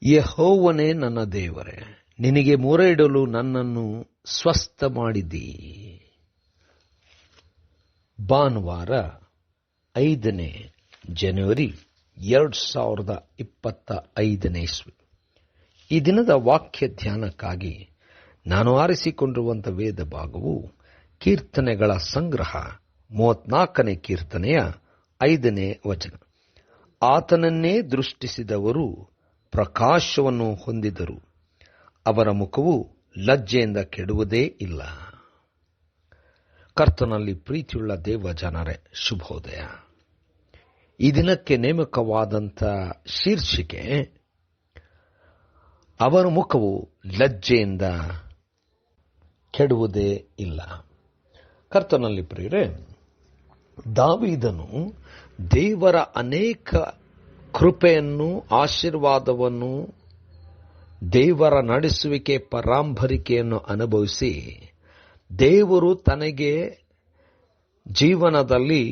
ಯೆಹೋವನೇ ನನ್ನ ದೇವರೇ, ನಿನಗೆ ಮೊರೆಯಿಡಲು ನನ್ನನ್ನು ಸ್ವಸ್ಥ ಮಾಡಿದ್ದೀ. ಭಾನುವಾರ 5ನೇ ಜನವರಿ 2025 ಇಸ್ವಿ. ಈ ದಿನದ ವಾಕ್ಯ ಧ್ಯಾನಕ್ಕಾಗಿ ನಾನು ಆರಿಸಿಕೊಂಡಿರುವಂಥ ವೇದ ಭಾಗವು ಕೀರ್ತನೆಗಳ ಸಂಗ್ರಹ 34ನೇ ಕೀರ್ತನೆಯ 5ನೇ ವಚನ. ಆತನನ್ನೇ ದೃಷ್ಟಿಸಿದವರು ಪ್ರಕಾಶವನ್ನು ಹೊಂದಿದರು, ಅವರ ಮುಖವು ಲಜ್ಜೆಯಿಂದ ಕೆಡುವುದೇ ಇಲ್ಲ. ಕರ್ತನಲ್ಲಿ ಪ್ರೀತಿಯುಳ್ಳ ದೇವ ಜನರೇ, ಶುಭೋದಯ. ಈ ದಿನಕ್ಕೆ ನೇಮಕವಾದಂಥ ಶೀರ್ಷಿಕೆ, ಅವರ ಮುಖವು ಲಜ್ಜೆಯಿಂದ ಕೆಡುವುದೇ ಇಲ್ಲ. ಕರ್ತನಲ್ಲಿ ಪ್ರಿಯರೇ, ದಾವೀದನು ದೇವರ ಅನೇಕ ಕೃಪೆಯನ್ನು, ಆಶೀರ್ವಾದವನ್ನು, ದೇವರ ನಡೆಸುವಿಕೆ, ಪರಾಂಬರಿಕೆಯನ್ನು ಅನುಭವಿಸಿ ದೇವರು ತನಗೆ ಜೀವನದಲ್ಲಿ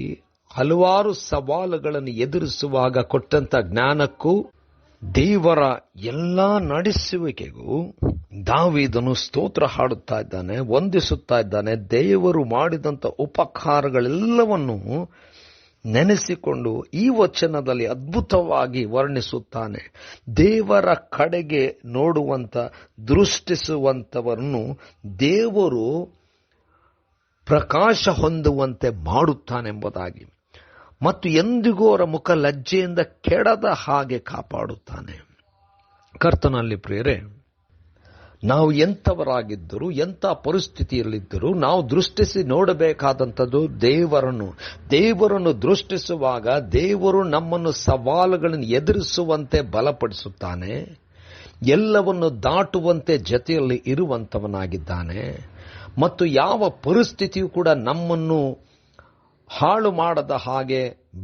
ಹಲವಾರು ಸವಾಲುಗಳನ್ನು ಎದುರಿಸುವಾಗ ಕೊಟ್ಟಂತ ಜ್ಞಾನಕ್ಕೂ ದೇವರ ಎಲ್ಲ ನಡೆಸುವಿಕೆಗೂ ದಾವೀದನು ಸ್ತೋತ್ರ ಹಾಡುತ್ತಾ ಇದ್ದಾನೆ, ವಂದಿಸುತ್ತಾ ಇದ್ದಾನೆ. ದೇವರು ಮಾಡಿದಂಥ ಉಪಕಾರಗಳೆಲ್ಲವನ್ನು ನೆನೆಸಿಕೊಂಡು ಈ ವಚನದಲ್ಲಿ ಅದ್ಭುತವಾಗಿ ವರ್ಣಿಸುತ್ತಾನೆ. ದೇವರ ಕಡೆಗೆ ನೋಡುವಂತ, ದೃಷ್ಟಿಸುವಂತವರನ್ನು ದೇವರು ಪ್ರಕಾಶ ಹೊಂದುವಂತೆ ಮಾಡುತ್ತಾನೆಂಬುದಾಗಿ, ಮತ್ತು ಎಂದಿಗೂ ಅವರ ಮುಖ ಲಜ್ಜೆಯಿಂದ ಕೆಡದ ಹಾಗೆ ಕಾಪಾಡುತ್ತಾನೆ. ಕರ್ತನಲ್ಲಿ ಪ್ರಿಯರೇ, ನಾವು ಎಂಥವರಾಗಿದ್ದರೂ, ಎಂಥ ಪರಿಸ್ಥಿತಿಯಲ್ಲಿದ್ದರೂ ನಾವು ದೃಷ್ಟಿಸಿ ನೋಡಬೇಕಾದಂಥದ್ದು ದೇವರನ್ನು ದೃಷ್ಟಿಸುವಾಗ ದೇವರು ನಮ್ಮನ್ನು ಸವಾಲುಗಳನ್ನು ಎದುರಿಸುವಂತೆ ಬಲಪಡಿಸುತ್ತಾನೆ, ಎಲ್ಲವನ್ನು ದಾಟುವಂತೆ ಜೊತೆಯಲ್ಲಿ ಇರುವಂತವನಾಗಿದ್ದಾನೆ. ಮತ್ತು ಯಾವ ಪರಿಸ್ಥಿತಿಯೂ ಕೂಡ ನಮ್ಮನ್ನು ಹಾಳು ಮಾಡದ ಹಾಗೆ,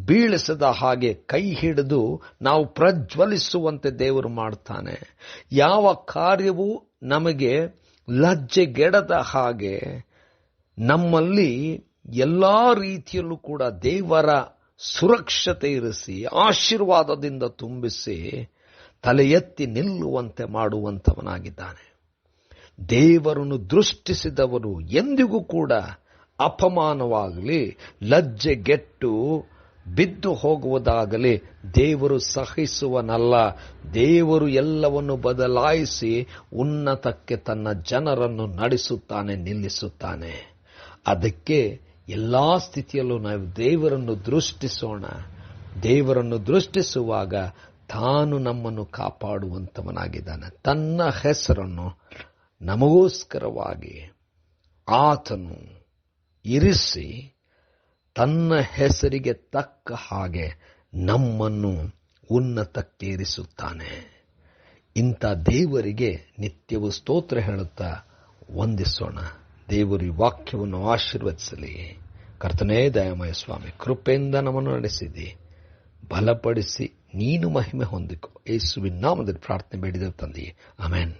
ಬೀಳಿಸದ ಹಾಗೆ ಕೈ ಹಿಡಿದು ನಾವು ಪ್ರಜ್ವಲಿಸುವಂತೆ ದೇವರು ಮಾಡ್ತಾನೆ. ಯಾವ ಕಾರ್ಯವೂ ನಮಗೆ ಲಜ್ಜೆಗೆಡದ ಹಾಗೆ, ನಮ್ಮಲ್ಲಿ ಎಲ್ಲಾ ರೀತಿಯಲ್ಲೂ ಕೂಡ ದೇವರ ಸುರಕ್ಷತೆ ಇರಿಸಿ, ಆಶೀರ್ವಾದದಿಂದ ತುಂಬಿಸಿ ತಲೆ ಎತ್ತಿ ನಿಲ್ಲುವಂತೆ ಮಾಡುವಂತವನಾಗಿದ್ದಾನೆ. ದೇವರನ್ನು ದೃಷ್ಟಿಸಿದವರು ಎಂದಿಗೂ ಕೂಡ ಅಪಮಾನವಾಗಲಿ, ಲಜ್ಜೆಗೆಟ್ಟು ಬಿದ್ದು ಹೋಗುವುದಾಗಲಿ ದೇವರು ಸಹಿಸುವನಲ್ಲ. ದೇವರು ಎಲ್ಲವನ್ನು ಬದಲಾಯಿಸಿ ಉನ್ನತಕ್ಕೆ ತನ್ನ ಜನರನ್ನು ನಡೆಸುತ್ತಾನೆ, ನಿಲ್ಲಿಸುತ್ತಾನೆ. ಅದಕ್ಕೆ ಎಲ್ಲಾ ಸ್ಥಿತಿಯಲ್ಲೂ ನಾವು ದೇವರನ್ನು ದೃಷ್ಟಿಸೋಣ. ದೇವರನ್ನು ದೃಷ್ಟಿಸುವಾಗ ತಾನು ನಮ್ಮನ್ನು ಕಾಪಾಡುವಂತವನಾಗಿದ್ದಾನೆ. ತನ್ನ ಹೆಸರನ್ನು ನಮಗೋಸ್ಕರವಾಗಿ ಆತನು ಇರಿಸಿ ತನ್ನ ಹೆಸರಿಗೆ ತಕ್ಕ ಹಾಗೆ ನಮ್ಮನ್ನು ಉನ್ನತಕ್ಕೇರಿಸುತ್ತಾನೆ. ಇಂಥ ದೇವರಿಗೆ ನಿತ್ಯವೂ ಸ್ತೋತ್ರ ಹೇಳುತ್ತಾ ವಂದಿಸೋಣ. ದೇವರು ಈ ವಾಕ್ಯವನ್ನು ಆಶೀರ್ವದಿಸಲಿ. ಕರ್ತನೇ ದಯಾಮಯ ಸ್ವಾಮಿ, ಕೃಪೆಯಿಂದ ನಮ್ಮನ್ನು ನಡೆಸಿದಿ, ಬಲಪಡಿಸಿ ನೀನು ಮಹಿಮೆ ಹೊಂದಿಕೊ. ಯೇಸುವಿನ ನಾಮದಲ್ಲಿ ಪ್ರಾರ್ಥನೆ ಬೇಡಿದ ತಂದೆಯೇ, ಆಮೆನ್.